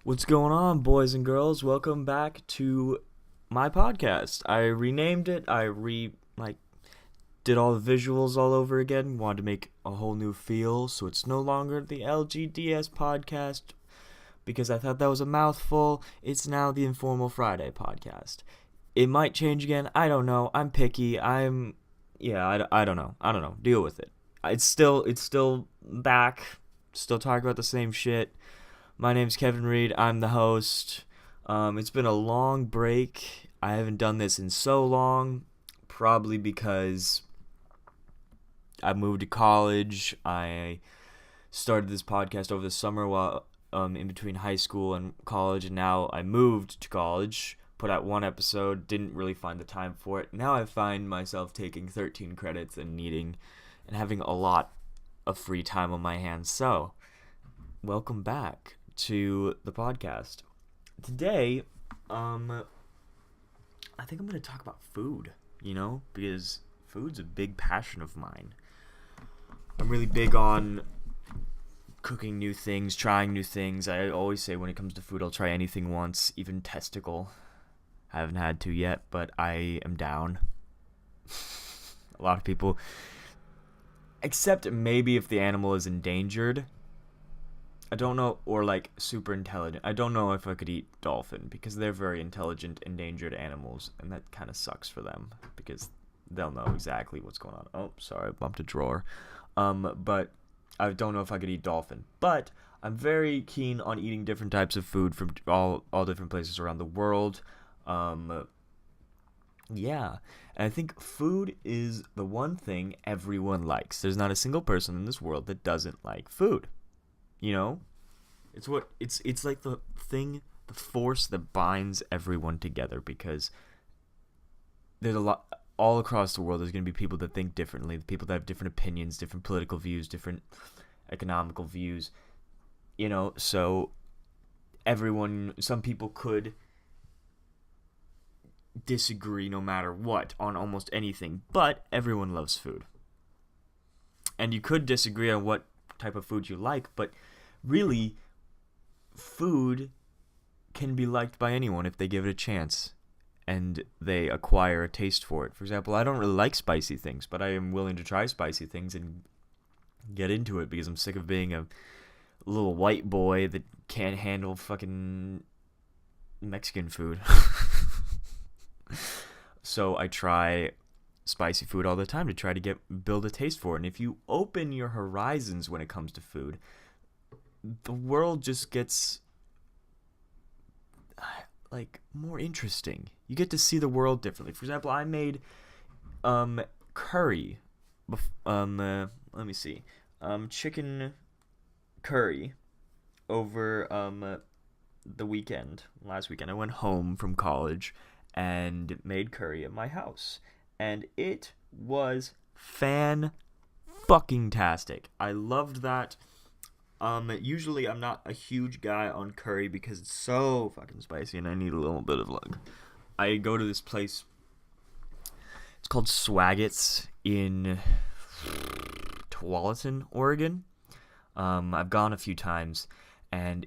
What's going on, boys and girls? Welcome back to my podcast. I renamed it. Did all the visuals all over again. Wanted to make a whole new feel, so it's no longer the LGDS podcast because I thought that was a mouthful. It's now the Informal Friday podcast. It might change again. I don't know. I'm picky. I don't know. Deal with it. It's still back. Still talking about the same shit. My name's Kevin Reed. I'm the host. It's been a long break. I haven't done this in so long, probably because I moved to college. I started this podcast over the summer while in between high school and college, and now I moved to college, put out one episode, didn't really find the time for it. Now I find myself taking 13 credits and having a lot of free time on my hands. So, welcome back to the podcast. Today, I think I'm going to talk about food, because food's a big passion of mine. I'm really big on cooking new things, trying new things. I always say when it comes to food, I'll try anything once, even testicle. I haven't had to yet, but I am down. A lot of people, except maybe if the animal is endangered. I don't know, or super intelligent. I don't know if I could eat dolphin because they're very intelligent, endangered animals, and that kind of sucks for them because they'll know exactly what's going on. Oh, sorry, I bumped a drawer. But I don't know if I could eat dolphin. But I'm very keen on eating different types of food from all different places around the world. Yeah, and I think food is the one thing everyone likes. There's not a single person in this world that doesn't like food. It's like the force that binds everyone together, because there's a lot all across the world. There's going to be people that think differently, people that have different opinions, different political views, different economical views, so some people could disagree no matter what on almost anything, but everyone loves food. And you could disagree on what type of food you like, but really, food can be liked by anyone if they give it a chance and they acquire a taste for it. For example, I don't really like spicy things, but I am willing to try spicy things and get into it because I'm sick of being a little white boy that can't handle fucking Mexican food. So I try spicy food all the time to try to build a taste for it. And if you open your horizons when it comes to food, the world just gets more interesting. You get to see the world differently. For example, I made curry. Let me see. Chicken curry over the weekend. Last weekend I went home from college and made curry at my house. And it was fan-fucking-tastic. I loved that. Usually I'm not a huge guy on curry because it's so fucking spicy and I need a little bit of I go to this place. It's called Swaggett's in Tualatin, Oregon. I've gone a few times, and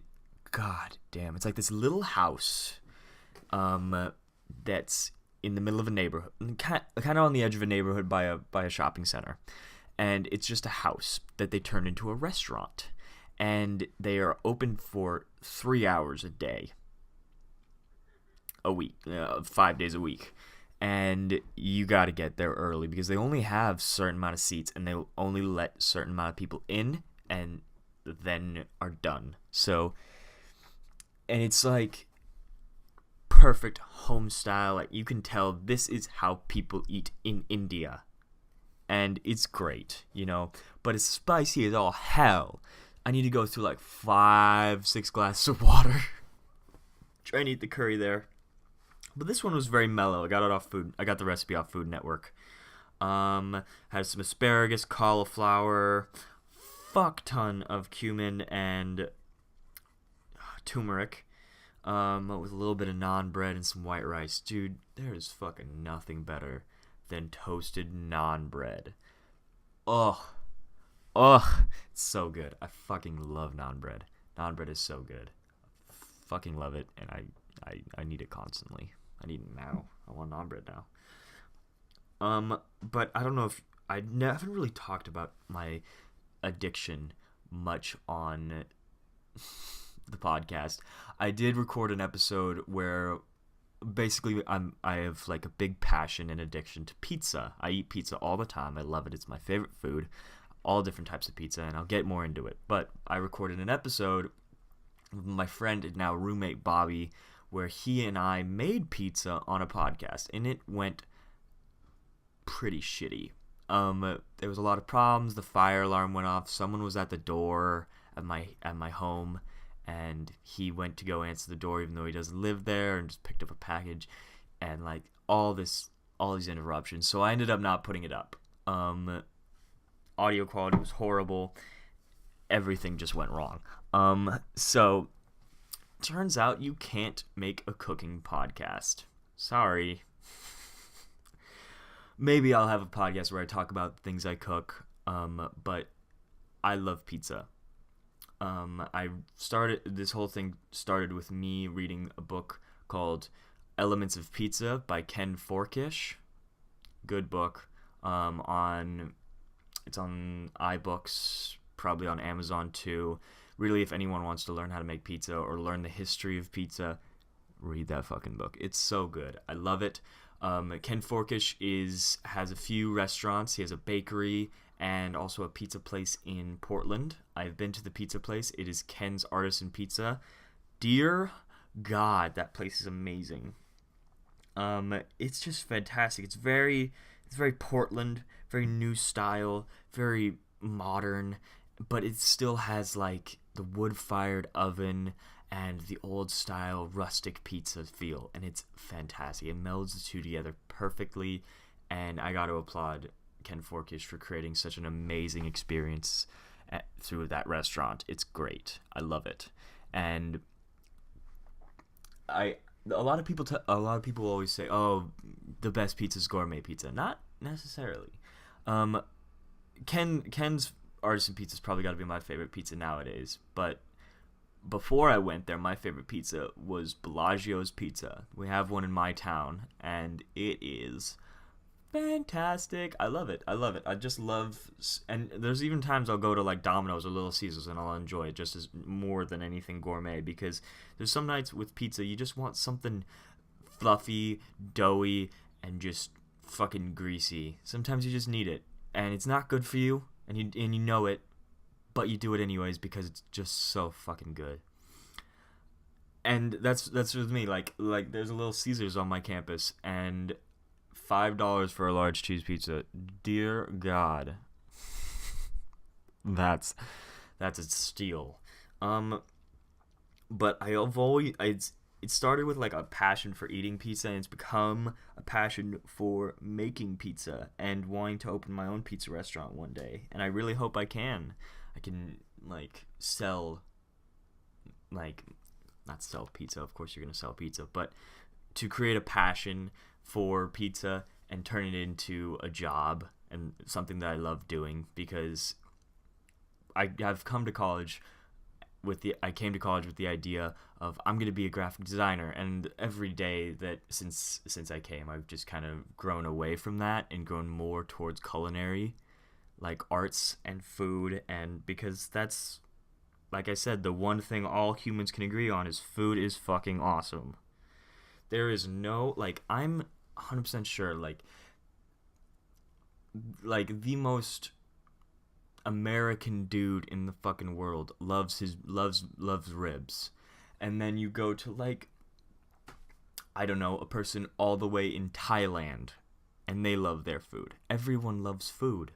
god damn, it's like this little house that's in the middle of a neighborhood, kind of on the edge of a neighborhood by a shopping center. And it's just a house that they turned into a restaurant. And they are open for 3 hours a day. A week. 5 days a week. And you got to get there early because they only have a certain amount of seats and they only let a certain amount of people in and then are done. So, and it's perfect home style. You can tell this is how people eat in India. And it's great, but it's spicy as all hell. I need to go through 5-6 glasses of water. Try and eat the curry there. But this one was very mellow. I got it off food. I got the recipe off Food Network. Had some asparagus, cauliflower, fuck ton of cumin and turmeric. With a little bit of naan bread and some white rice. Dude, there is fucking nothing better than toasted naan bread. Ugh, it's so good. I fucking love naan bread. Naan bread is so good. fucking love it, and I need it constantly. I need it now. I want naan bread now. But I don't know if haven't really talked about my addiction much on the podcast. I did record an episode where basically I have like a big passion and addiction to pizza. I eat pizza all the time. I love it. It's my favorite food. All different types of pizza, and I'll get more into it. But I recorded an episode with my friend and now roommate Bobby where he and I made pizza on a podcast, and it went pretty shitty. There was a lot of problems. The fire alarm went off. Someone was at the door at my home, and he went to go answer the door even though he doesn't live there, and just picked up a package, and like all these interruptions. So I ended up not putting it up. Audio quality was horrible. Everything just went wrong. So turns out you can't make a cooking podcast. Sorry. Maybe I'll have a podcast where I talk about things I cook. But I love pizza. This whole thing started with me reading a book called Elements of Pizza by Ken Forkish. Good book. It's on iBooks, probably on Amazon too. Really, if anyone wants to learn how to make pizza or learn the history of pizza, read that fucking book. It's so good. I love it. Ken Forkish has a few restaurants. He has a bakery and also a pizza place in Portland. I've been to the pizza place. It is Ken's Artisan Pizza. Dear God, that place is amazing. It's just fantastic. It's very Portland, very new style, very modern, but it still has like the wood-fired oven and the old-style rustic pizza feel, and it's fantastic. It melds the two together perfectly, and I got to applaud Ken Forkish for creating such an amazing experience through that restaurant. It's great. I love it, and a lot of people always say, "Oh, the best pizza is gourmet pizza." Not necessarily. Ken's Artisan Pizza's probably got to be my favorite pizza nowadays, but before I went there, my favorite pizza was Bellagio's Pizza. We have one in my town, and it is fantastic. I love it. I just love, and there's even times I'll go to like Domino's or Little Caesars and I'll enjoy it just as more than anything gourmet, because there's some nights with pizza you just want something fluffy, doughy, and just fucking greasy. Sometimes you just need it, and it's not good for you, and you know it, but you do it anyways because it's just so fucking good. And that's with me. Like there's a Little Caesars on my campus, and $5 for a large cheese pizza. Dear God, that's a steal. But it started with like a passion for eating pizza, and it's become a passion for making pizza and wanting to open my own pizza restaurant one day. And I really hope I can like sell, like, not sell pizza, of course you're gonna sell pizza, but to create a passion for pizza and turn it into a job and something that I love doing, because I came to college with the idea of I'm going to be a graphic designer, and every day that since I came, I've just kind of grown away from that and grown more towards culinary, like arts and food, and because that's, like I said, the one thing all humans can agree on is food is fucking awesome. There is no, like, I'm 100% sure, like the most American dude in the fucking world loves ribs. And then you go to, like, I don't know, a person all the way in Thailand, and they love their food. Everyone loves food.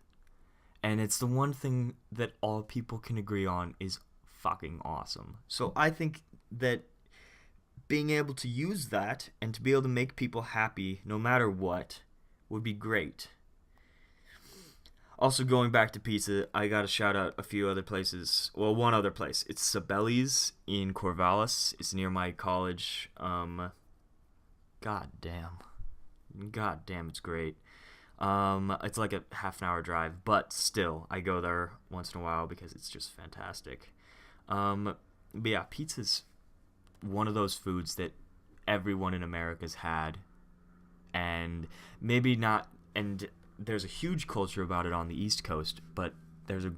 And it's the one thing that all people can agree on is fucking awesome. So I think that being able to use that and to be able to make people happy no matter what would be great. Also, going back to pizza, I gotta shout out a few other places. Well, one other place. It's Sabelli's in Corvallis. It's near my college. God damn, it's great. It's like a half an hour drive, but still, I go there once in a while because it's just fantastic. But yeah, pizza's one of those foods that everyone in America's had, and maybe not. And there's a huge culture about it on the East Coast, but there's a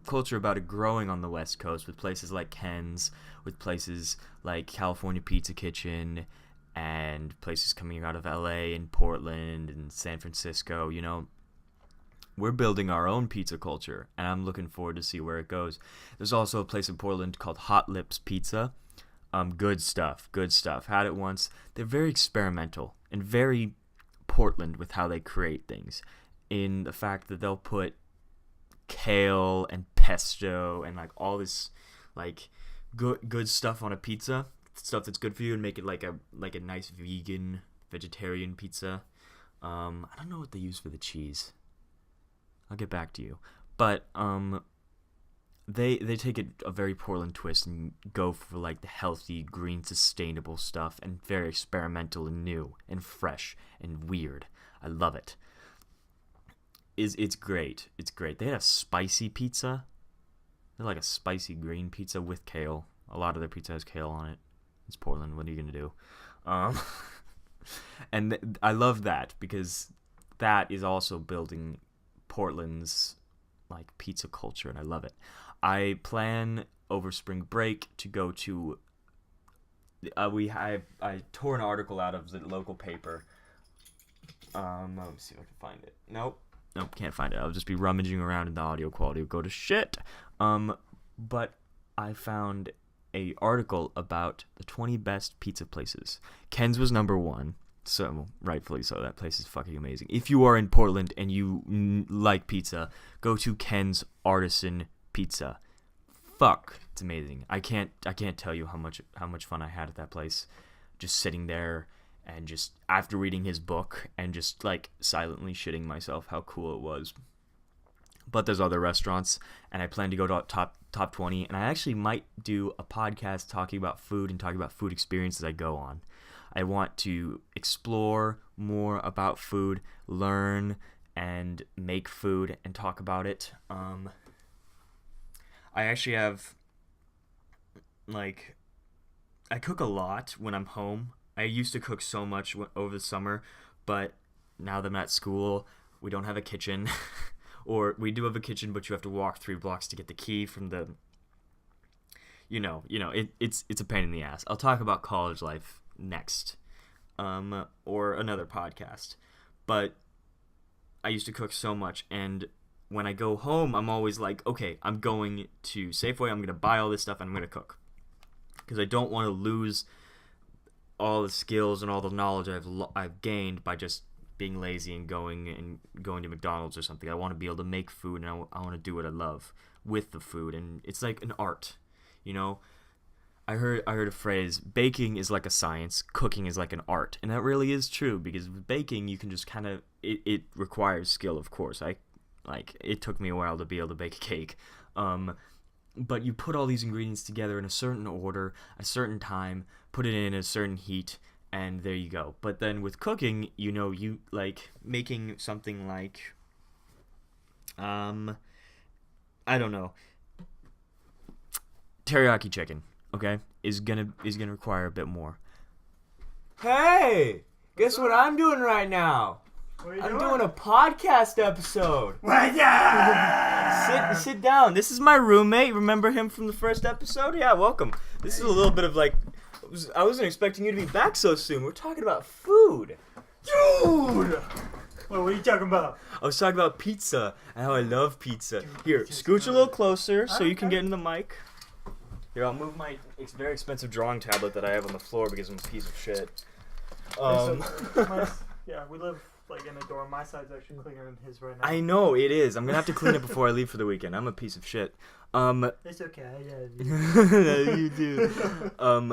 culture about it growing on the West Coast with places like Ken's, with places like California Pizza Kitchen, and places coming out of LA and Portland and San Francisco. You know, we're building our own pizza culture, and I'm looking forward to see where it goes. There's also a place in Portland called Hot Lips Pizza. Good stuff. Had it once. They're very experimental and very Portland with how they create things, in the fact that they'll put kale and pesto and like all this like good stuff on a pizza, stuff that's good for you, and make it like a nice vegetarian pizza. I don't know what they use for the cheese. I'll get back to you. But they take it a very Portland twist and go for like the healthy, green, sustainable stuff, and very experimental and new and fresh and weird. I love it. It's great. It's great. They had a spicy pizza. They're like a spicy green pizza with kale. A lot of their pizza has kale on it. It's Portland. What are you gonna do? And I love that because that is also building Portland's like pizza culture, and I love it. I plan over spring break to go to. I tore an article out of the local paper. Let me see if I can find it. Nope, can't find it. I'll just be rummaging around and the audio quality will go to shit. But I found a article about the 20 best pizza places. Ken's was number 1, so rightfully so. That place is fucking amazing. If you are in Portland and you like pizza, go to Ken's Artisan Pizza. Fuck, it's amazing. I can't tell you how much fun I had at that place, just sitting there and just after reading his book and just like silently shitting myself how cool it was. But there's other restaurants, and I plan to go to top 20, and I actually might do a podcast talking about food and talking about food experiences I go on. I want to explore more about food, learn and make food and talk about it. I actually have, like, I cook a lot when I'm home. I used to cook so much over the summer, but now that I'm at school, we don't have a kitchen. Or we do have a kitchen, but you have to walk 3 blocks to get the key from the, it's a pain in the ass. I'll talk about college life next, or another podcast. But I used to cook so much, and when I go home, I'm always like, okay, I'm going to Safeway, I'm going to buy all this stuff, and I'm going to cook. Because I don't want to lose all the skills and all the knowledge I've gained by just being lazy and going to McDonald's or something. I want to be able to make food, and I want to do what I love with the food, and it's like an art, you know. I heard a phrase: baking is like a science, cooking is like an art, and that really is true, because with baking you can just kind of it requires skill, of course. It took me a while to be able to bake a cake, but you put all these ingredients together in a certain order, a certain time, put it in a certain heat, and there you go. But then with cooking, you like making something like, I don't know, teriyaki chicken, okay, is gonna require a bit more. Hey, guess what I'm doing right now? I'm doing a podcast episode. Sit down. This is my roommate. Remember him from the first episode? Yeah, welcome. This is a little bit of like, I wasn't expecting you to be back so soon. We're talking about food. Dude! What are you talking about? I was talking about pizza and how I love pizza. Here, scooch a little closer so you can get in the mic. Here, I'll move my very expensive drawing tablet that I have on the floor because I'm a piece of shit. Yeah, we live like in a dorm. My side's actually cleaner than his right now. I know, it is. I'm gonna have to clean it before I leave for the weekend. I'm a piece of shit. It's okay. Yeah, you do.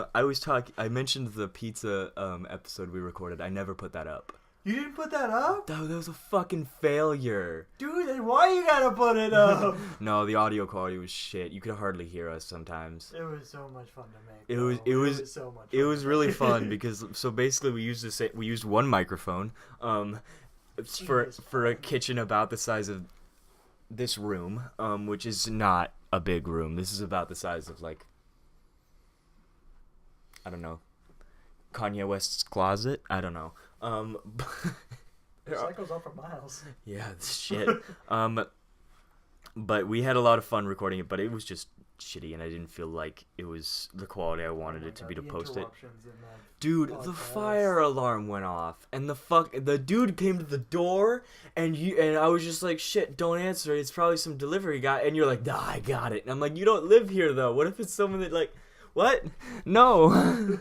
I mentioned the pizza episode we recorded. I never put that up. You didn't put that up? That was a fucking failure. Dude, then why you gotta put it up? No, the audio quality was shit. You could hardly hear us sometimes. It was so much fun to make. It was so much fun. It was really fun because basically we used one microphone for a kitchen about the size of this room, which is not a big room. This is about the size of like I don't know, Kanye West's closet. I don't know. The cycle's up for miles. Yeah, shit. But we had a lot of fun recording it, but it was just shitty, and I didn't feel like it was the quality I wanted it to be to post it. Dude, the fire alarm went off, and the dude came to the door, and I was just like, shit, don't answer it. It's probably some delivery guy, and you're like, nah, I got it. And I'm like, you don't live here though. What if it's someone that like, what? No.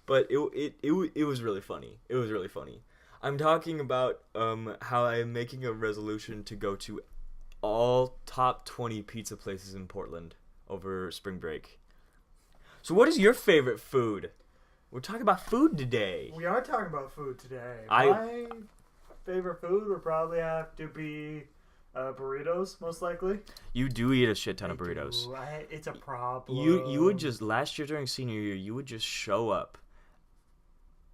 But it was really funny. It was really funny. I'm talking about how I am making a resolution to go to all top 20 pizza places in Portland over spring break. So what is your favorite food? We're talking about food today. We are talking about food today. My My favorite food would probably have to be burritos, most likely. You do eat a shit ton of burritos. It's a problem. You would just, last year during senior year, you would just show up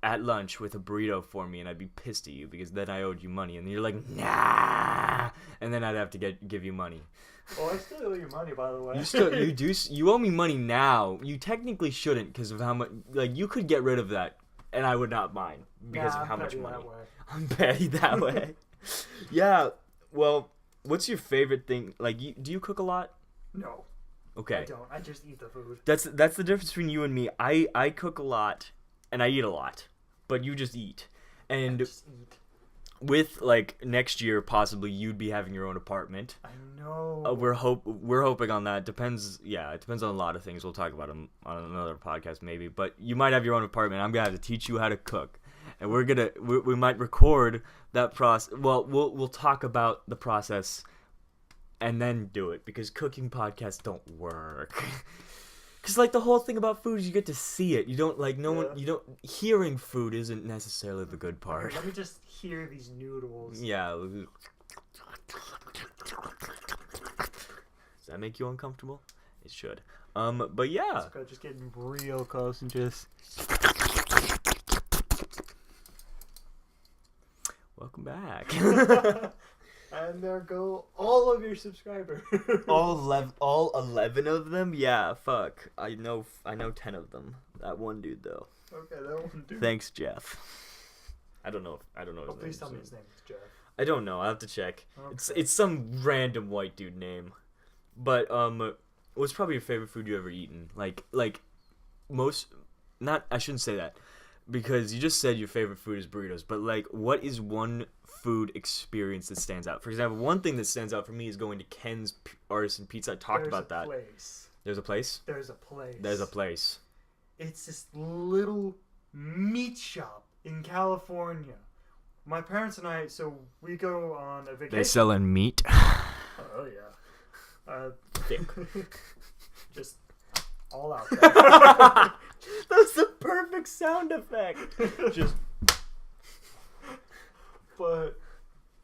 at lunch with a burrito for me, and I'd be pissed at you because then I owed you money, and you're like, nah, and then I'd have to give you money. Well, I still owe you money, by the way. You owe me money now. You technically shouldn't because of how much. Like, you could get rid of that, and I would not mind because of how much money. I'm petty that way. Yeah. Well, what's your favorite thing? Like, do you cook a lot? No. Okay. I don't. I just eat the food. That's the difference between you and me. I cook a lot. And I eat a lot, but you just eat. And with like next year, possibly you'd be having your own apartment. I know. We're hoping on that. Depends. Yeah, it depends on a lot of things. We'll talk about them on another podcast maybe. But you might have your own apartment. I'm gonna have to teach you how to cook, and we might record that process. Well, we'll talk about the process, and then do it because cooking podcasts don't work. Because, like, the whole thing about food is you get to see it. You don't, like, hearing food isn't necessarily the good part. Okay, let me just hear these noodles. Yeah. Does that make you uncomfortable? It should. But yeah. Okay, just getting real close and just... Welcome back. And there go all of your subscribers. all 11 of them? Yeah, fuck. I know 10 of them. That one dude though. Okay, that one dude. Thanks, Jeff. I don't know his name. Please tell me his name is Jeff. I don't know. I'll have to check. Okay. It's some random white dude name. But what's probably your favorite food you ever eaten? Like most not I shouldn't say that. Because you just said your favorite food is burritos, but like, what is one food experience that stands out? For example, one thing that stands out for me is going to Ken's Artisan Pizza. I talked about that. There's a place? There's a place. There's a place. It's this little meat shop in California. My parents and I, so we go on a vacation. They selling meat? Oh, yeah. Thick. Just all out there. That's the perfect sound effect. Just. But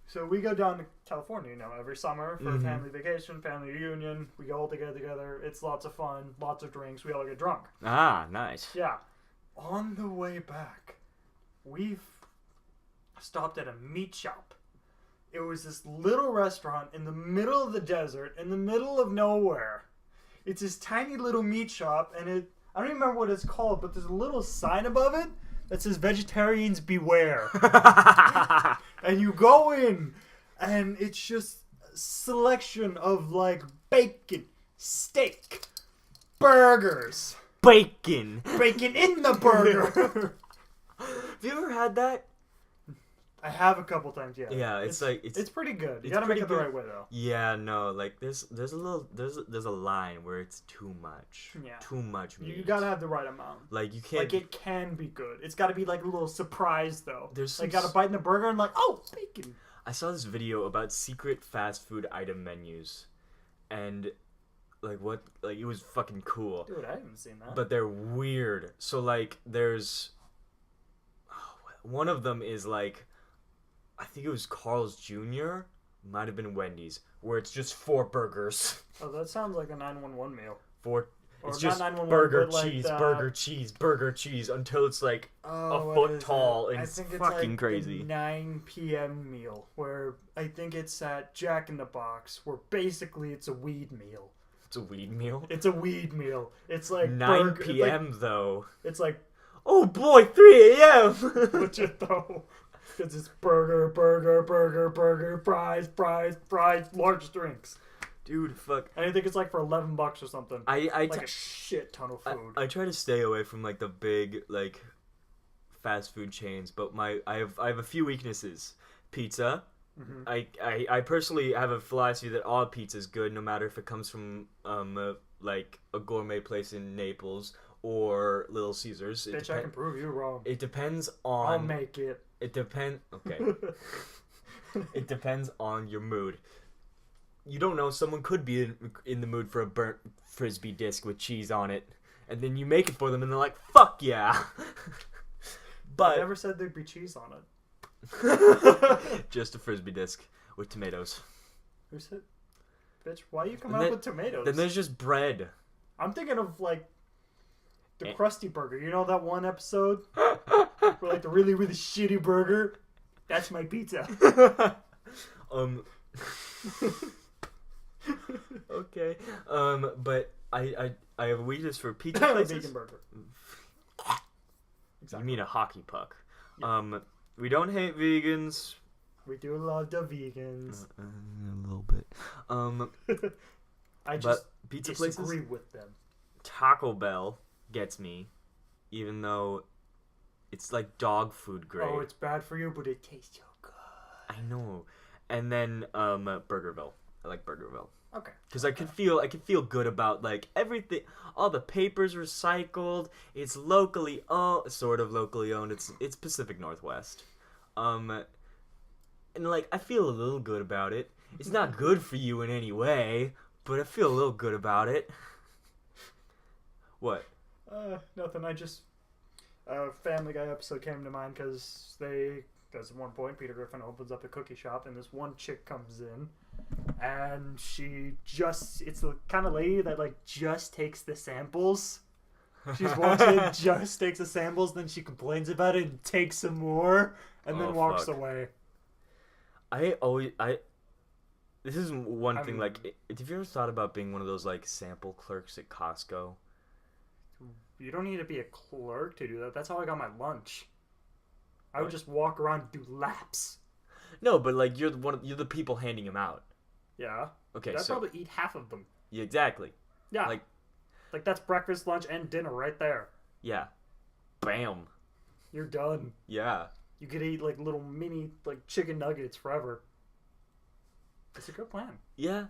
so we go down to California, every summer for a family vacation, family reunion. We all together. It's lots of fun, lots of drinks. We all get drunk. Ah, nice. Yeah. On the way back, we've stopped at a meat shop. It was this little restaurant in the middle of the desert, in the middle of nowhere. It's this tiny little meat shop, and I don't even remember what it's called, but there's a little sign above it that says "Vegetarians Beware." And you go in, and it's just a selection of, like, bacon, steak, burgers. Bacon In the burger. Have you ever had that? I have a couple times, yeah. Yeah, it's pretty good. You gotta make it the right way, though. Yeah, no, like there's a line where it's too much. Yeah. Too much meat. You gotta have the right amount. Like you can't. Like it can be good. It's gotta be like a little surprise though. There's like gotta bite in the burger and like, oh, bacon. I saw this video about secret fast food item menus, and like it was fucking cool. Dude, I haven't seen that. But they're weird. So like there's one of them is like, I think it was Carl's Jr. Might have been Wendy's, where it's just 4 burgers. Oh, that sounds like a 911 meal. 4. Or it's just not burger, like cheese, that. burger, cheese until it's like a foot tall and it's fucking like crazy. The 9 p.m. meal, where I think it's at Jack in the Box, where basically it's a weed meal. It's a weed meal. It's a weed meal. It's like 9 p.m. though. It's like, oh boy, 3 a.m. legit though. Because it's burger, fries, large drinks. Dude, fuck. And I think it's like for $11 or something. A shit ton of food. I try to stay away from like the big like fast food chains, but I have a few weaknesses. Pizza. Mm-hmm. I personally have a philosophy that all pizza is good, no matter if it comes from like a gourmet place in Naples or Little Caesars. Bitch, I can prove you wrong. It depends on. I'll make it. It depends. Okay. It depends on your mood. You don't know. Someone could be in the mood for a burnt frisbee disc with cheese on it, and then you make it for them, and they're like, "Fuck yeah!" But I never said there'd be cheese on it. Just a frisbee disc with tomatoes. Who said? Bitch, why you come out with tomatoes? Then there's just bread. I'm thinking of like the Krusty Burger. You know that one episode for like the really really shitty burger? That's my pizza. Okay. But I have a weakness for pizza places. Vegan burger. Exactly. You mean a hockey puck? Yeah. We don't hate vegans. We do love the vegans. A little bit. I just pizza disagree places? with them. Taco Bell gets me, even though it's like dog food grade. Oh, it's bad for you, but it tastes so good. I know. And then Burgerville. I like Burgerville. Okay. Because I can feel good about like everything. All the paper's recycled. It's locally owned, sort of locally owned. It's Pacific Northwest. And like I feel a little good about it. It's not good for you in any way, but I feel a little good about it. What? Nothing. I just Family Guy episode came to mind because at one point Peter Griffin opens up a cookie shop and this one chick comes in. And it's the kind of lady that like just takes the samples. She's watching it, just takes the samples, then she complains about it and takes some more, and then walks away. This is one thing, like, have you ever thought about being one of those like sample clerks at Costco? You don't need to be a clerk to do that. That's how I got my lunch. I would just walk around and do laps. No, but like you're the people handing them out. Yeah. Okay, I'd probably eat half of them. Yeah, exactly. Yeah. Like that's breakfast, lunch, and dinner right there. Yeah. Bam. You're done. Yeah. You could eat like little mini like chicken nuggets forever. It's a good plan. Yeah.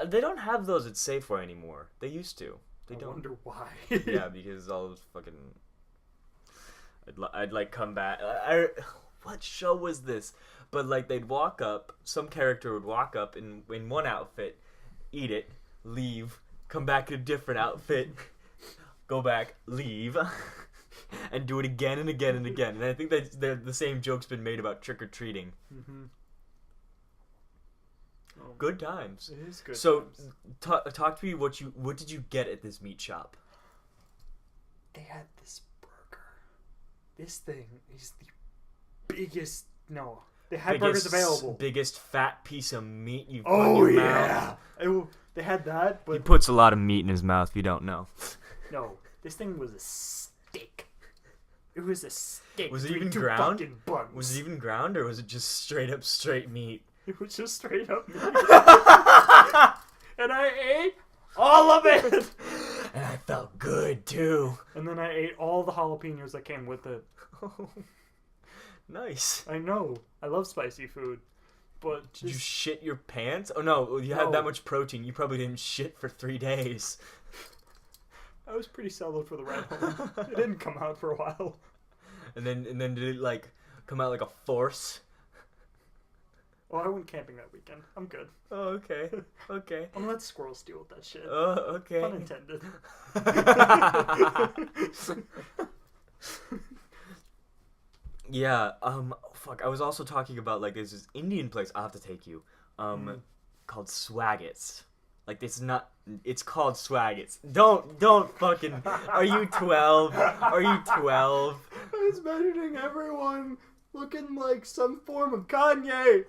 They don't have those at Safeway anymore. They used to. They don't. I wonder why. Yeah, because all those fucking. I'd like come back. What show was this? But like they'd walk up, some character would walk up in one outfit, eat it, leave, come back in a different outfit, go back, leave, and do it again and again and again. And I think that the same joke's been made about trick or treating. Mm-hmm. Oh, good times. It is good. So, times. Talk to me. What did you get at this meat shop? They had this burger. This thing is the biggest. No. They had burgers available. Biggest fat piece of meat you've put in your mouth. They had that, but... He puts a lot of meat in his mouth, if you don't know. No. This thing was a steak. It was a steak. Was it even ground? Was it even ground, or was it just straight meat? It was just straight up meat. And I ate all of it! And I felt good, too. And then I ate all the jalapenos that came with it. Nice. I know. I love spicy food. But did you shit your pants? Oh no, you had that much protein. You probably didn't shit for 3 days. I was pretty settled for the ride home. It didn't come out for a while. And then did it like come out like a force? Oh, I went camping that weekend. I'm good. Oh, okay. Okay. I'm gonna let squirrels deal with that shit. Oh, okay. Pun intended. Yeah, fuck, I was also talking about, like, there's this Indian place, I'll have to take you, called Swaggets. Like, it's called Swaggets. Don't fucking, are you 12? Are you 12? I was imagining everyone looking like some form of Kanye.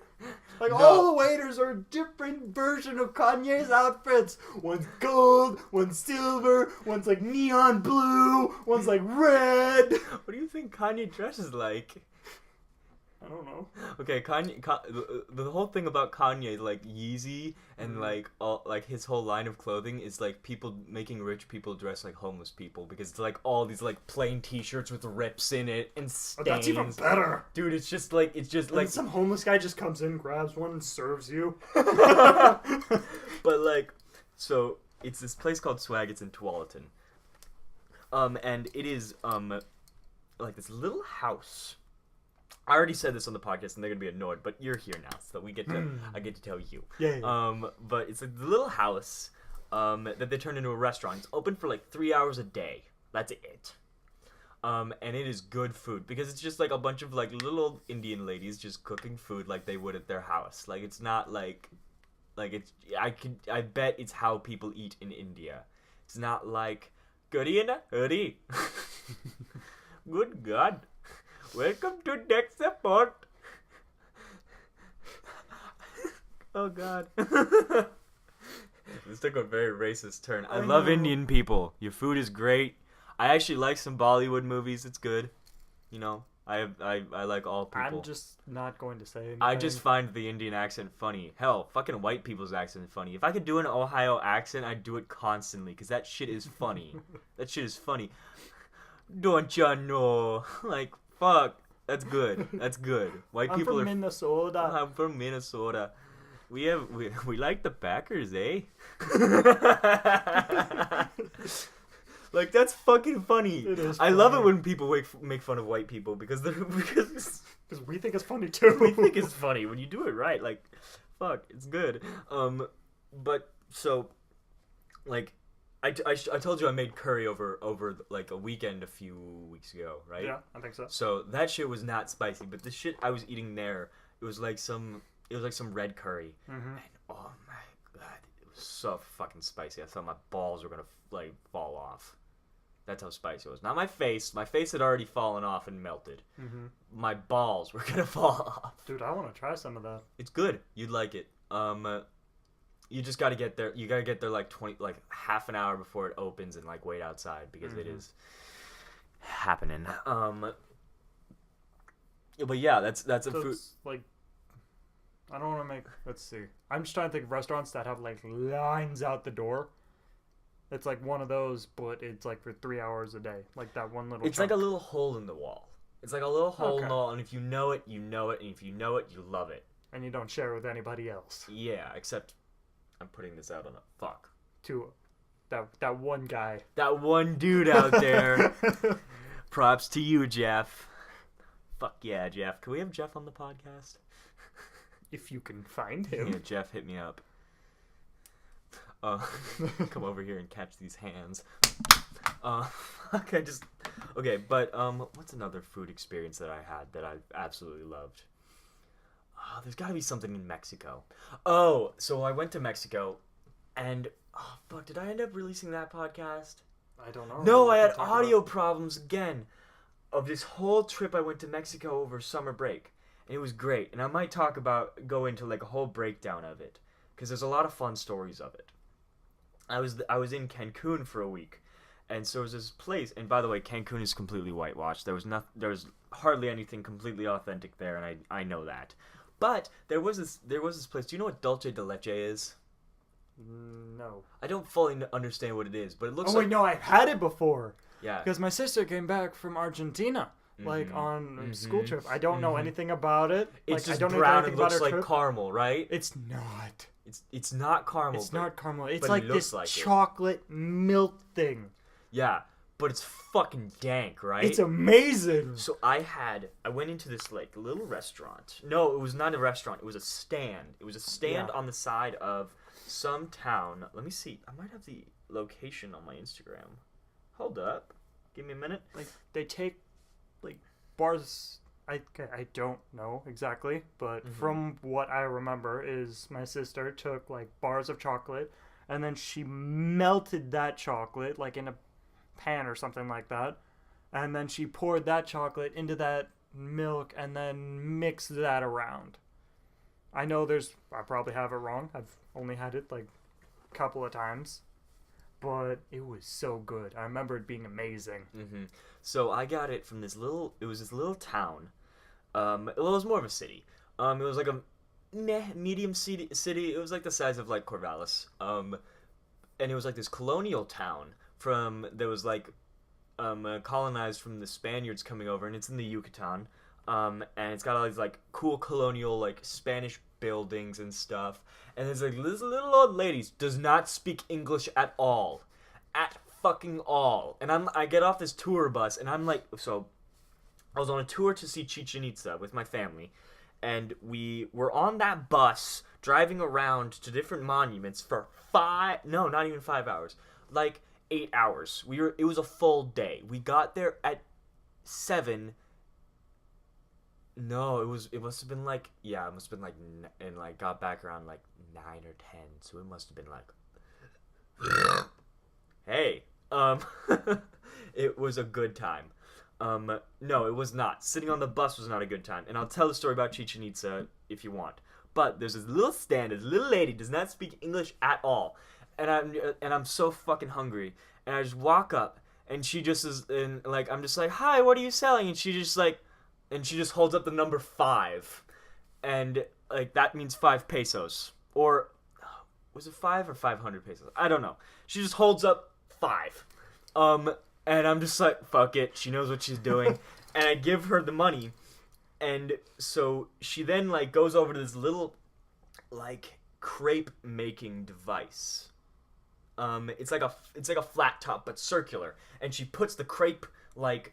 Like, No. all the waiters are a different version of Kanye's outfits. One's gold, one's silver, one's like neon blue, one's like red. What do you think Kanye dresses like? I don't know. Okay, the whole thing about Kanye, like Yeezy and like all like his whole line of clothing is like people making rich people dress like homeless people because it's like all these like plain T-shirts with rips in it and stains. But that's even better. Dude, it's just like Like some homeless guy just comes in, grabs one, and serves you. But like, so it's this place called Swag. It's in Tualatin. And it is like this little house. I already said this on the podcast, and they're gonna be annoyed, but you're here now, so we get to I get to tell you. Yeah. But it's like the little house that they turned into a restaurant. It's open for like 3 hours a day. That's it. And it is good food because it's just like a bunch of like little old Indian ladies just cooking food like they would at their house. Like it's not like it's I bet it's how people eat in India. It's not like goody na hoodie. Good God. Welcome to Deck Support. Oh God. This took a very racist turn. I love Indian people. Your food is great. I actually like some Bollywood movies. It's good. You know, I like all people. I'm just not going to say anything. I just find the Indian accent funny. Hell, fucking white people's accent is funny. If I could do an Ohio accent, I'd do it constantly because that shit is funny. That shit is funny. Don't ya know? Like, fuck. That's good. That's good. White people from are. Minnesota. I'm from Minnesota. We like the Packers, eh? Like that's fucking funny. It is I love it funny. when people make fun of white people because Because we think it's funny too. we think it's funny when you do it right. Like, fuck, it's good. But so, like, I told you I made curry over like a weekend a few weeks ago, right? Yeah, I think so. So that shit was not spicy, but the shit I was eating there, it was like some red curry, and oh my God, it was so fucking spicy. I thought my balls were gonna like fall off. That's how spicy it was. Not my face. My face had already fallen off and melted. My balls were gonna fall off. Dude, I want to try some of that. It's good. You'd like it. You just gotta get there. You gotta get there like half an hour before it opens and like wait outside because it is happening. But yeah, that's a So food. it's like, I don't want to make. Let's see. I'm just trying to think of restaurants that have like lines out the door. It's like one of those, but it's like for 3 hours a day. Like that one little. It's chunk. like a little hole in the wall. It's like a little hole in Okay. the wall, and if you know it, you know it, and if you know it, you love it. And you don't share with anybody else. Yeah, except I'm putting this out on a fuck. To that one guy. That one dude out there. Props to you, Jeff. Fuck yeah, Jeff. Can we have Jeff on the podcast? If you can find him. Yeah, Jeff, hit me up. Come over here and catch these hands. Okay, but what's another food experience that I had that I absolutely loved? There's got to be something in Mexico. Oh, so I went to Mexico, and oh fuck, did I end up releasing that podcast? I don't know. No, We I can had talk audio about- problems again. Of this whole trip, I went to Mexico over summer break, and it was great. And I might go into like a whole breakdown of it, because there's a lot of fun stories of it. I was in Cancun for a week, and so it was this place. And by the way, Cancun is completely whitewashed. There was hardly anything completely authentic there, and I know that. But there was this place. Do you know what dulce de leche is? No. I don't fully understand what it is, but it looks Oh like wait, no, I've had it before. yeah. Because my sister came back from Argentina, like on a school trip. I don't know anything about it. It's like, just I don't know brown anything and about looks her like trip. caramel, right? It's not. It's not caramel. It's but, not caramel. It's but like it looks this like it. chocolate milk thing. Yeah, but it's fucking dank, right? It's amazing. So I went into this like little restaurant. No, it was not a restaurant. It was a stand. It was a stand Yeah. on the side of some town. Let me see. I might have the location on my Instagram. Hold up. Give me a minute. Like they take like bars. I don't know exactly, but from what I remember is my sister took like bars of chocolate and then she melted that chocolate like in a pan or something like that, and then she poured that chocolate into that milk, and then mix that around. I probably have it wrong. I've only had it like a couple of times, but it was so good. I remember it being amazing. Mm-hmm. So I got it from this little. It was this little town. Well, it was more of a city. It was like a medium city. It was like the size of like Corvallis. And it was like this colonial town that was like colonized from the Spaniards coming over, and it's in the Yucatan. And it's got all these like cool colonial like Spanish buildings and stuff. And there's like this little old lady does not speak English at all, at fucking all. And I get off this tour bus, and I'm like, so I was on a tour to see Chichen Itza with my family, and we were on that bus driving around to different monuments for not even 5 hours, like 8 hours. It was a full day. We got there at 7. No, it must have been like, yeah, it must have been like, and like got back around like 9 or 10, so it must have been like, hey, it was a good time. No, it was not. Sitting on the bus was not a good time, and I'll tell the story about Chichen Itza if you want. But there's this little stand, this little lady does not speak English at all, and I'm so fucking hungry, and I just walk up, and she just is, and like I'm just like, hi, what are you selling? And she just holds up the number 5, and like that means 5 pesos, or was it 5 or 500 pesos? I don't know. She just holds up 5, and I'm just like, fuck it. She knows what she's doing, and I give her the money. And so she then like goes over to this little like crepe making device. It's like a flat top but circular, and she puts the crepe like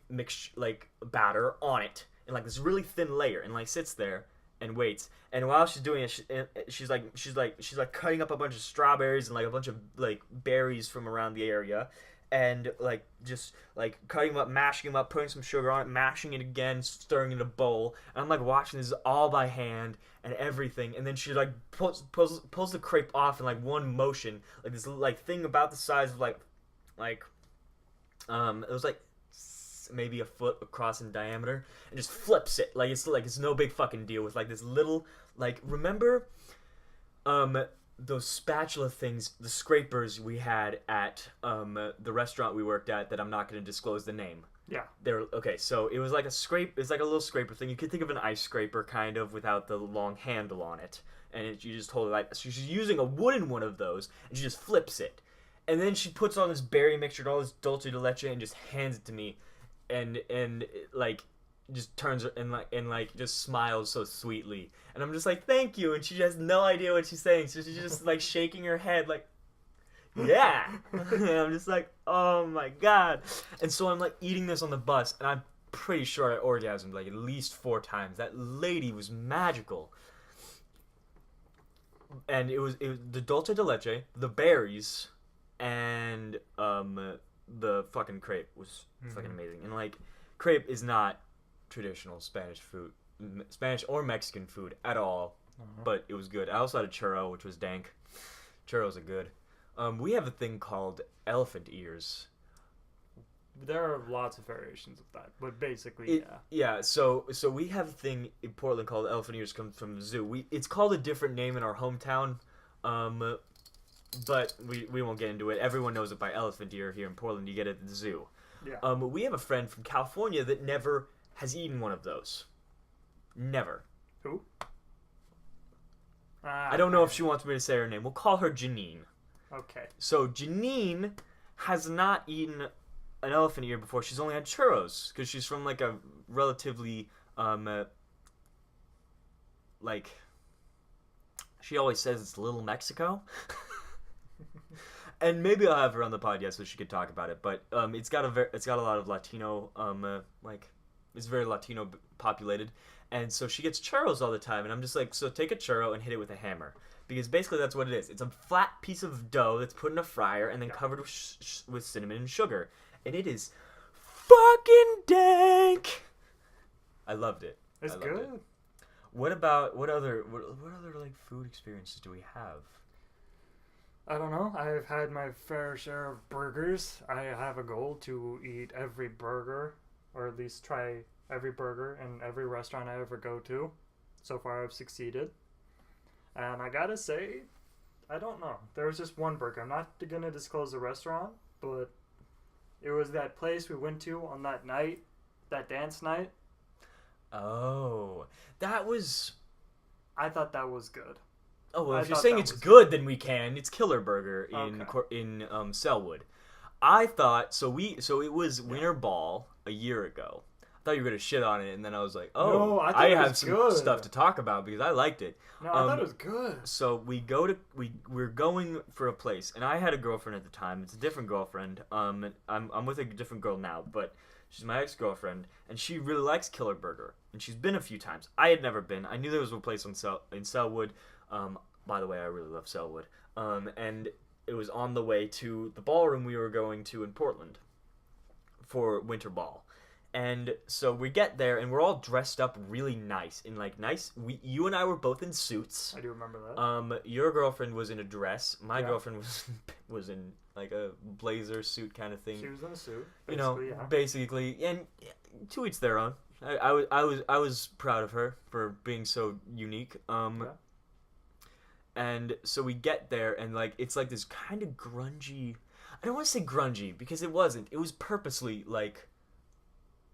batter on it in like this really thin layer, and like sits there and waits. And while she's doing it, she's like cutting up a bunch of strawberries and like a bunch of like berries from around the area. And like just like cutting them up, mashing them up, putting some sugar on it, mashing it again, stirring it in a bowl. And I'm like watching this all by hand and everything. And then she like pulls the crepe off in like one motion, like this like thing about the size of like it was like maybe a foot across in diameter, and just flips it like it's no big fucking deal with like this little like, remember those spatula things, the scrapers we had at the restaurant we worked at that I'm not going to disclose the name. Yeah. They're okay. So it was like it's like a little scraper thing. You could think of an ice scraper kind of without the long handle on it, and you just hold it like. So she's using a wooden one of those, and she just flips it, and then she puts on this berry mixture and all this dulce de leche and just hands it to me, and like just turns and like just smiles so sweetly, and I'm just like, thank you, and she has no idea what she's saying, so she's just like shaking her head like, yeah. And I'm just like, oh my god. And so I'm like eating this on the bus, and I'm pretty sure I orgasmed like at least 4 times. That lady was magical. And it was the dulce de leche, the berries, and the fucking crepe was fucking amazing. And like, crepe is not traditional Spanish or Mexican food at all, but it was good. I also had a churro, which was dank. Churros are good. We have a thing called elephant ears. There are lots of variations of that, but basically, yeah. Yeah, so we have a thing in Portland called elephant ears, comes from the zoo. It's called a different name in our hometown, but we won't get into it. Everyone knows it by elephant ear here in Portland. You get it at the zoo. Yeah. We have a friend from California that never has eaten one of those. Never. Who? I don't know if she wants me to say her name. We'll call her Janine. Okay. So Janine has not eaten an elephant ear before. She's only had churros because she's from like a relatively like, she always says it's Little Mexico. And maybe I'll have her on the podcast so she could talk about it. But it's got a lot of Latino like, it's very Latino populated, and so she gets churros all the time. And I'm just like, so take a churro and hit it with a hammer, because basically that's what it is. It's a flat piece of dough that's put in a fryer and then covered with cinnamon and sugar, and it is fucking dank. I loved it. It's good. It. What other like food experiences do we have? I don't know. I've had my fair share of burgers. I have a goal to eat every burger, or at least try every burger in every restaurant I ever go to. So far, I've succeeded. And I gotta say, I don't know. There was just one burger. I'm not gonna disclose the restaurant, but it was that place we went to on that night, that dance night. Oh, that was. I thought that was good. Oh well, I if you're thought saying that it's was good, then we can. It's Killer Burger in Okay. Selwood. I thought so. It was Winter Ball a year ago. I thought you were gonna shit on it, and then I was like, oh, No, I thought I it have was some good. stuff to talk about because I liked it. No, I thought it was good. So we're going for a place, and I had a girlfriend at the time. It's a different girlfriend. I'm with a different girl now, but she's my ex-girlfriend, and she really likes Killer Burger, and she's been a few times. I had never been. I knew there was a place in Selwood. By the way, I really love Selwood. And it was on the way to the ballroom we were going to in Portland for Winter Ball. And so we get there, and we're all dressed up really nice. You and I were both in suits. I do remember that. Your girlfriend was in a dress. My Yeah. girlfriend was in like a blazer suit kind of thing. She was in a suit. Basically, and to each their own. I was proud of her for being so unique. And so we get there, and like it's like this kind of grungy. I don't want to say grungy because it wasn't. It was purposely like.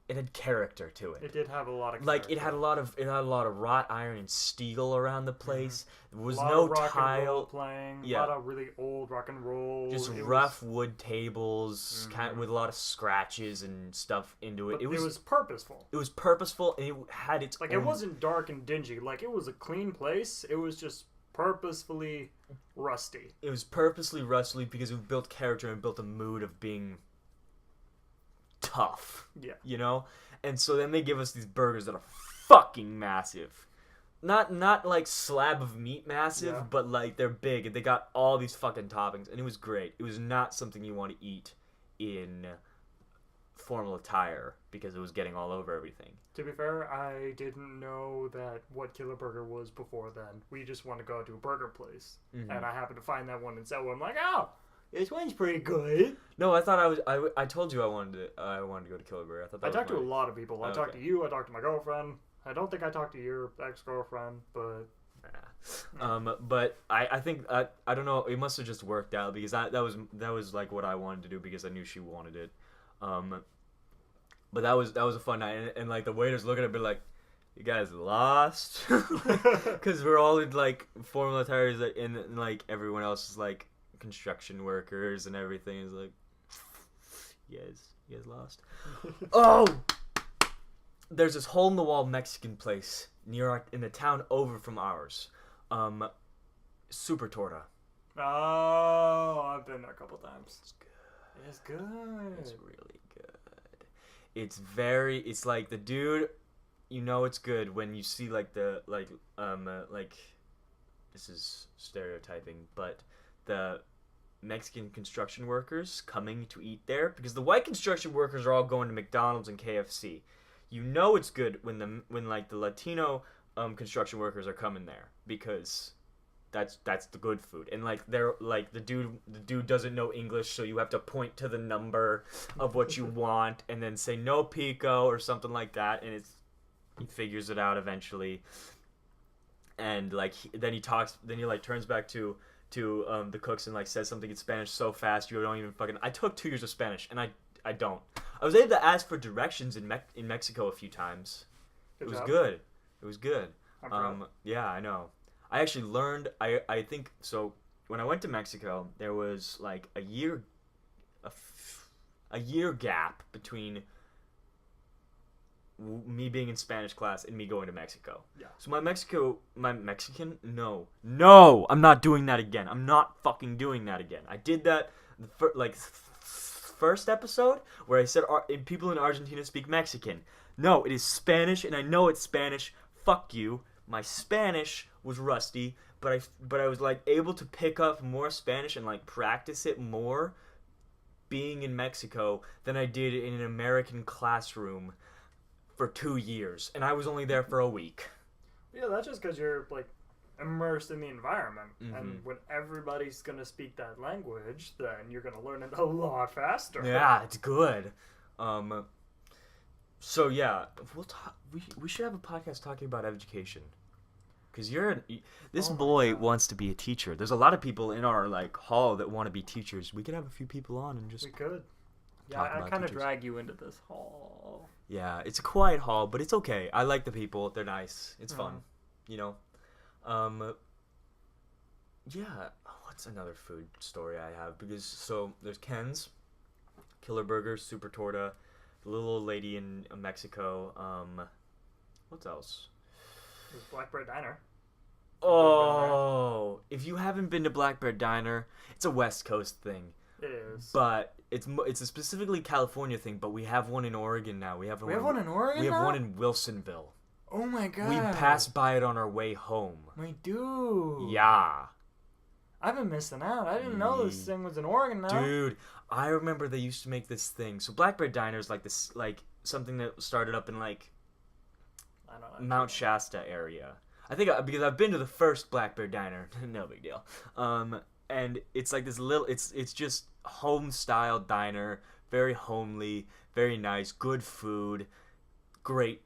It had character to it. It did have a lot of like it had a lot of wrought iron and steel around the place. There was a lot no of rock and roll tile. playing. Yeah. A lot of really old rock and roll. Just It rough wood tables, kind of, with a lot of scratches and stuff into it. It was purposeful. It was purposeful, and it had its Like own... it wasn't dark and dingy. Like it was a clean place. It was just purposefully rusty. It was purposely rusty because it built character and built a mood of being tough. Yeah. You know? And so then they give us these burgers that are fucking massive. Not like slab of meat massive, Yeah. but like they're big, and they got all these fucking toppings, and it was great. It was not something you want to eat in formal attire because it was getting all over everything. To be fair, I didn't know that what Killer Burger was before then. We just wanted to go to a burger place, and I happened to find that one in Selwood. I'm like, oh, this one's pretty good. No, I thought I told you I wanted to go to Killer Burger. I thought that I was talked to my- a lot of people. I talked to you. I talked to my girlfriend. I don't think I talked to your ex-girlfriend, but but I think I don't know. It must have just worked out because that was like what I wanted to do because I knew she wanted it. But that was a fun night, and like the waiters look at it, be like, "You guys lost," because we're all in like formal attires, and like everyone else is like construction workers and everything is like, you guys lost. Oh, there's this hole in the wall Mexican place in the town over from ours. Super Torta. oh, I've been there a couple times. It's good. It's good. It's really good. It's like the dude, it's good when you see like this is stereotyping, but the Mexican construction workers coming to eat there, because the white construction workers are all going to McDonald's and KFC. It's good when the Latino construction workers are coming there, because that's the good food. And like they're like the dude doesn't know English, so you have to point to the number of what you want and then say no pico or something like that, and he figures it out eventually. And like then he turns back to the cooks and like says something in Spanish so fast you don't even fucking. I took 2 years of Spanish and I don't. I was able to ask for directions in Mexico a few times. Good It was job. good. It was good. I'm proud. Yeah, I know. I actually learned. I think so. When I went to Mexico, there was like a year gap between me being in Spanish class and me going to Mexico. Yeah. So my Mexican, no, I'm not doing that again. I'm not fucking doing that again. I did that first episode where I said people in Argentina speak Mexican. No, it is Spanish, and I know it's Spanish. Fuck you. My Spanish was rusty, but I was like able to pick up more Spanish and like practice it more being in Mexico than I did in an American classroom for 2 years, and I was only there for a week. Yeah, that's just because you're like immersed in the environment, Mm-hmm. and when everybody's gonna speak that language, then you're gonna learn it a lot faster. Yeah, it's good. So yeah, we'll talk. We should have a podcast talking about education. Cause this Oh my boy God. wants to be a teacher. There's a lot of people in our like hall that want to be teachers. We could have a few people on and just We could. Yeah, talk I about kind of teachers. drag you into this hall. Yeah, it's a quiet hall, but it's okay. I like the people. They're nice. It's fun. You know. Yeah. What's another food story I have? Because so there's Ken's, Killer Burgers, Super Torta, the little old lady in Mexico. What else? There's Blackbird Diner. Oh, if you haven't been to Black Bear Diner, it's a West Coast thing. It is. But it's a specifically California thing. But we have one in Oregon now. We have one in Oregon. We have now? one in Wilsonville. Oh my God. We passed by it on our way home. We do. Yeah. I've been missing out. I didn't know this thing was in Oregon now. Dude, I remember they used to make this thing. So Blackbird Diner is like this, like something that started up in like I don't know. Mount Shasta area. I think because I've been to the first Blackbird Diner, no big deal. And it's like this little, it's just home style diner, very homely, very nice, good food, great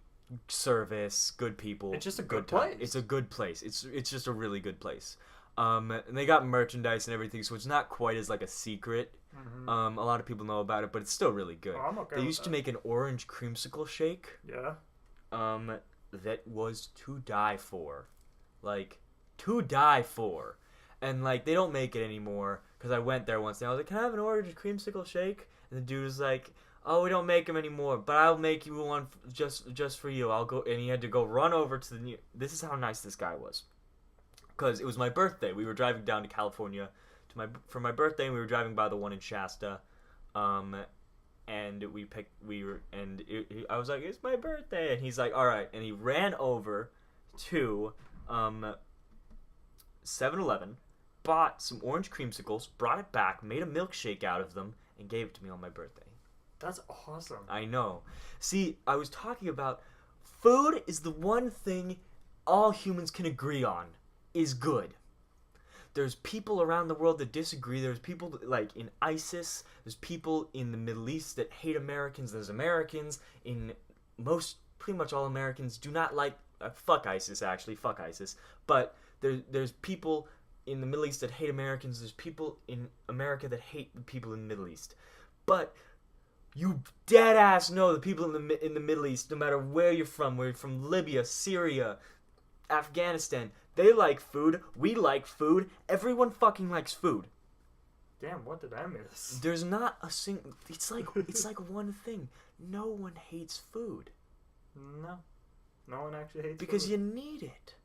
service, good people. It's just a good time. place. It's a good place. It's just a really good place. And they got merchandise and everything, so it's not quite as like a secret. Mm-hmm. A lot of people know about it, but it's still really good. Oh, I'm okay They with used to that. make an orange creamsicle shake. Yeah. That was to die for. Like, to die for. And, like, they don't make it anymore, because I went there once, and I was like, can I have an orange creamsicle shake? And the dude was like, oh, we don't make them anymore, but I'll make you one just for you. I'll go, and he had to go run over to the new, this is how nice this guy was. Because it was my birthday. We were driving down to California for my birthday, and we were driving by the one in Shasta. And I was like, it's my birthday, and he's like, all right, and he ran over to 7-Eleven, bought some orange creamsicles, brought it back, made a milkshake out of them, and gave it to me on my birthday. That's awesome. I know. See, I was talking about food is the one thing all humans can agree on is good. There's people around the world that disagree. There's people like in ISIS. There's people in the Middle East that hate Americans. There's Americans in pretty much all Americans do not like. Fuck ISIS, actually. Fuck ISIS. But there's people in the Middle East that hate Americans. There's people in America that hate the people in the Middle East. But you dead ass know the people in the Middle East, no matter where you're from Libya, Syria, Afghanistan, they like food. We like food. Everyone fucking likes food. Damn, what did I miss? There's not a single. It's like one thing. No one hates food No. No one actually hates because food. you need it,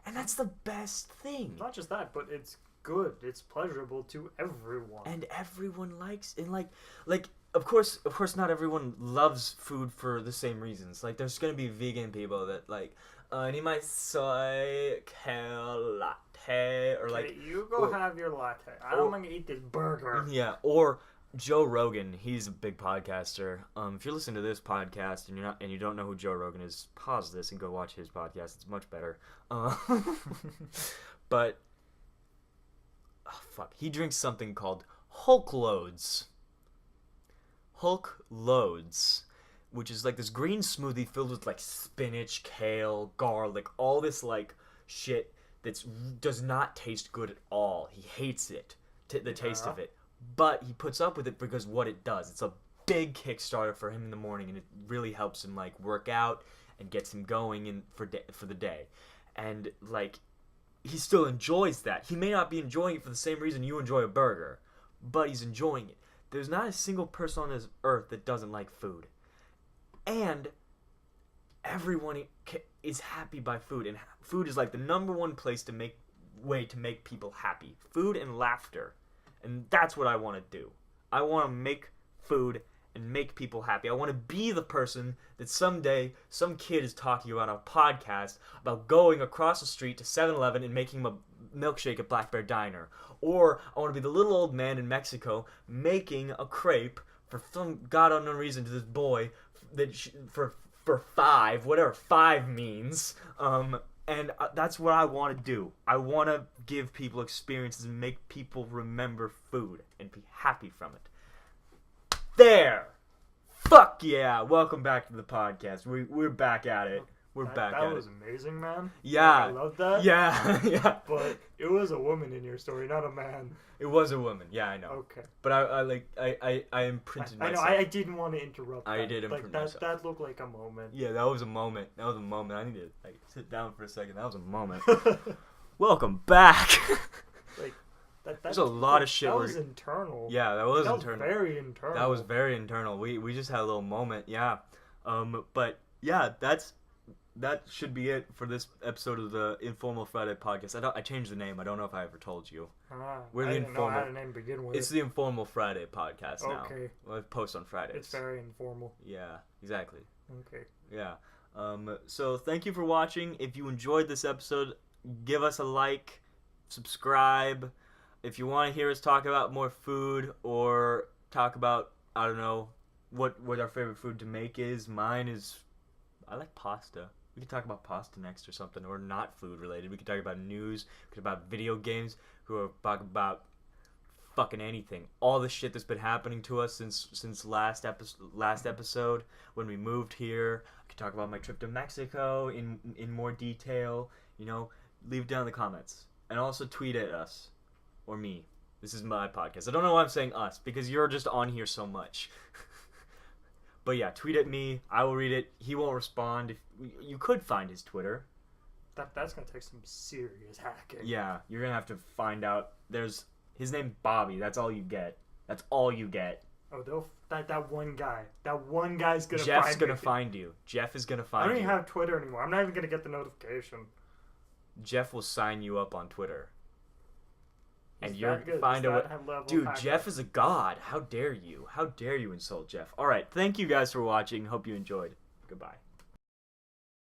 and that's the best thing. Not just that, but it's good. It's pleasurable to everyone. And everyone likes and like of course not everyone loves food for the same reasons. Like there's gonna be vegan people that like I need my soy kale latte or like you go have your latte. I'm gonna eat this burger. yeah, or Joe Rogan, he's a big podcaster. If you're listening to this podcast and you don't know who Joe Rogan is, pause this and go watch his podcast. It's much better. But he drinks something called Hulk Loads. Hulk Loads, which is like this green smoothie filled with like spinach, kale, garlic, all this like shit that does not taste good at all. He hates it, the taste of it. But he puts up with it because what it does. It's a big Kickstarter for him in the morning, and it really helps him like work out and gets him going for the day. And like he still enjoys that. He may not be enjoying it for the same reason you enjoy a burger, but he's enjoying it. There's not a single person on this earth that doesn't like food. And everyone is happy by food, and food is like the number one way to make people happy. Food and laughter. And that's what I want to do. I want to make food and make people happy. I want to be the person that someday some kid is talking about on a podcast about going across the street to 7-Eleven and making him a milkshake at Black Bear Diner. Or I want to be the little old man in Mexico making a crepe for some god unknown reason to this boy for $5, whatever 5 means. And that's what I want to do. I want to give people experiences and make people remember food and be happy from it. There! Fuck yeah! Welcome back to the podcast. We're back at it. We're back at it. That was amazing, man. Yeah. I love that. Yeah, yeah. But it was a woman in your story, not a man. It was a woman. Yeah, I know. Okay. But I imprinted I know. myself. I didn't want to interrupt. I did imprint myself. That looked like a moment. Yeah, that was a moment. That was a moment. I need to sit down for a second. That was a moment. Welcome back. There's a lot of shit. That was internal. Yeah, that was internal. internal. Very internal. That was very internal. We just had a little moment. Yeah. But yeah, that should be it for this episode of the Informal Friday podcast. I changed the name. I don't know if I ever told you. We're the Informal. I didn't know how to name to begin with. It's the Informal Friday podcast now. Okay. We post on Fridays. It's very informal. Yeah, exactly. Okay. Yeah. So thank you for watching. If you enjoyed this episode, give us a like, subscribe. If you want to hear us talk about more food or talk about, I don't know, what our favorite food to make is, mine is, I like pasta. We could talk about pasta next or something, or not food related. We could talk about news. We could talk about video games. We could talk about fucking anything. All the shit that's been happening to us since last episode when we moved here. I could talk about my trip to Mexico in more detail. You know, leave it down in the comments, and also tweet at us or me. This is my podcast. I don't know why I'm saying us, because you're just on here so much. But yeah, tweet at me. I will read it. He won't respond. You could find his Twitter. That's gonna take some serious hacking. Yeah, you're gonna have to find out. His name's Bobby. That's all you get. That's all you get. Oh, that one guy. That one guy's gonna Jeff's gonna find you. Jeff is gonna find you. I don't even have Twitter anymore. I'm not even gonna get the notification. Jeff will sign you up on Twitter. And Is you're that good? find Is out that what, level dude. hacker? Jeff is a god. How dare you? How dare you insult Jeff? All right, thank you guys for watching. Hope you enjoyed. Goodbye.